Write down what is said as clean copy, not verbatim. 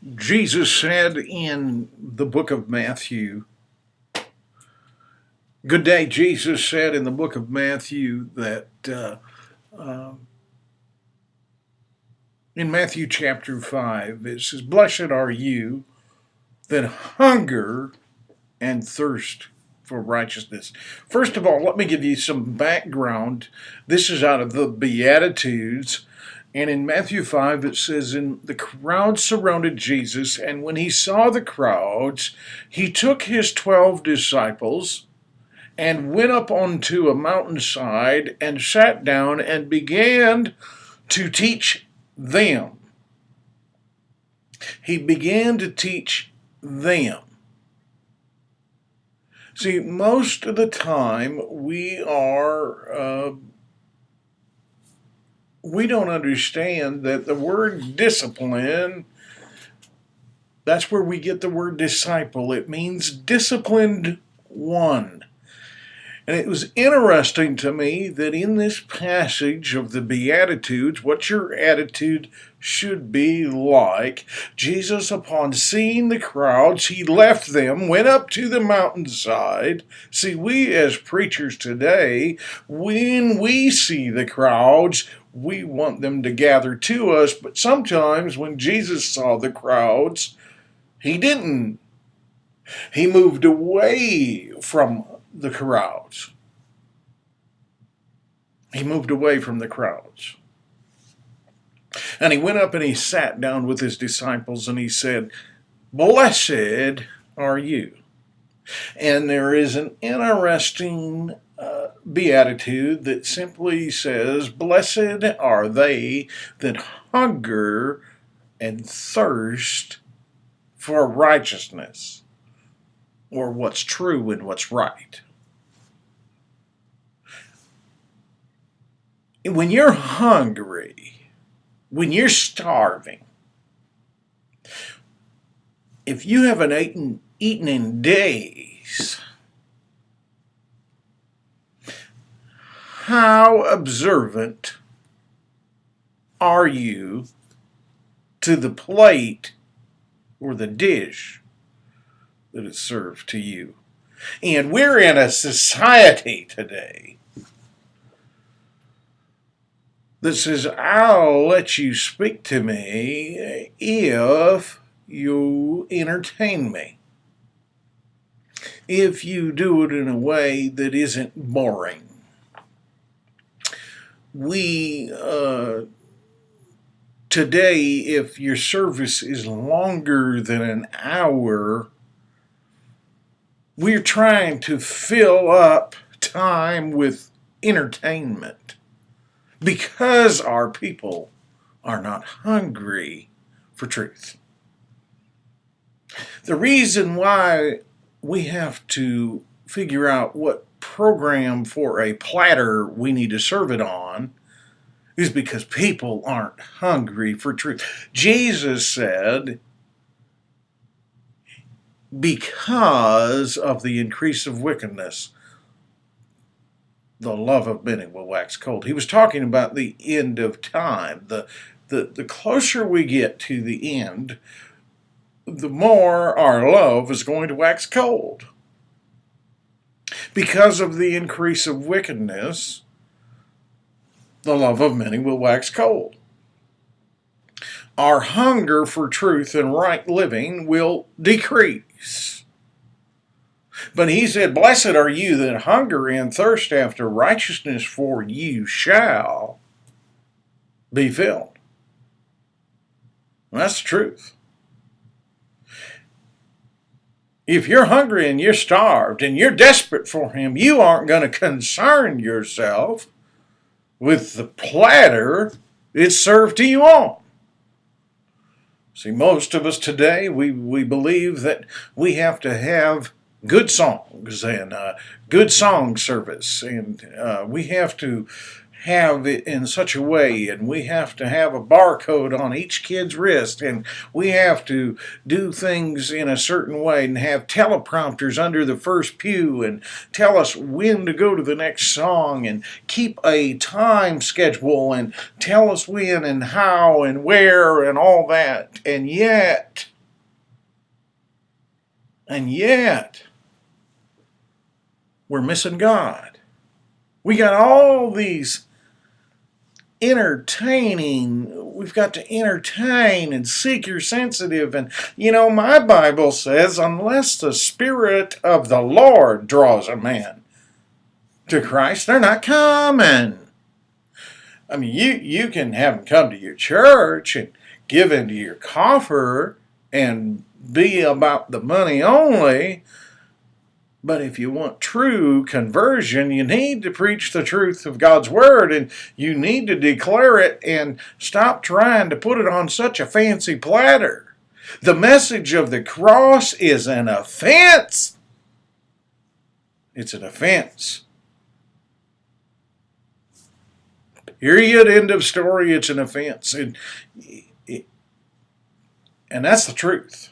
Jesus said in the book of Matthew, good day, Jesus said in the book of Matthew that uh, in Matthew chapter 5, it says, blessed are you that hunger and thirst for righteousness. First of all, let me give you some background. This is out of the Beatitudes. And in Matthew 5, it says, and the crowd surrounded Jesus, and when he saw the crowds, he took his 12 disciples and went up onto a mountainside and sat down and began to teach them. He began to teach them. See, most of the time we don't understand that the word discipline, that's where we get the word disciple. It means disciplined one. And it was interesting to me that in this passage of the Beatitudes, what your attitude should be like, Jesus, upon seeing the crowds, he left them, went up to the mountainside. See, we as preachers today, when we see the crowds, we want them to gather to us, but sometimes when Jesus saw the crowds, he didn't. He moved away from the crowds. He moved away from the crowds. And he went up and he sat down with his disciples and he said, blessed are you. And there is an interesting beatitude that simply says, blessed are they that hunger and thirst for righteousness, or what's true and what's right. When you're hungry, when you're starving, if you haven't eaten in days, how observant are you to the plate or the dish that is served to you? And we're in a society today that says, I'll let you speak to me if you entertain me, if you do it in a way that isn't boring. We today, if your service is longer than an hour, we're trying to fill up time with entertainment because our people are not hungry for truth. The reason why we have to figure out what program for a platter we need to serve it on is because people aren't hungry for truth. Jesus said, because of the increase of wickedness, the love of many will wax cold. He was talking about the end of time. The closer we get to the end, the more our love is going to wax cold. Because of the increase of wickedness, the love of many will wax cold. Our hunger for truth and right living will decrease. But he said, blessed are you that hunger and thirst after righteousness, for you shall be filled. And that's the truth. If you're hungry and you're starved and you're desperate for him, you aren't going to concern yourself with the platter it's served to you on. See, most of us today, we believe that we have to have good songs and good song service, and we have to have it in such a way, and we have to have a barcode on each kid's wrist, and we have to do things in a certain way and have teleprompters under the first pew and tell us when to go to the next song and keep a time schedule and tell us when and how and where and all that. And yet And yet, we're missing God. We got all these we've got to entertain and seek your sensitive. And, my Bible says, unless the Spirit of the Lord draws a man to Christ, they're not coming. I mean, you can have them come to your church and give into your coffer and be about the money only. But if you want true conversion, you need to preach the truth of God's Word, and you need to declare it and stop trying to put it on such a fancy platter. The message of the cross is an offense. It's an offense. Period, end of story, it's an offense. And that's the truth.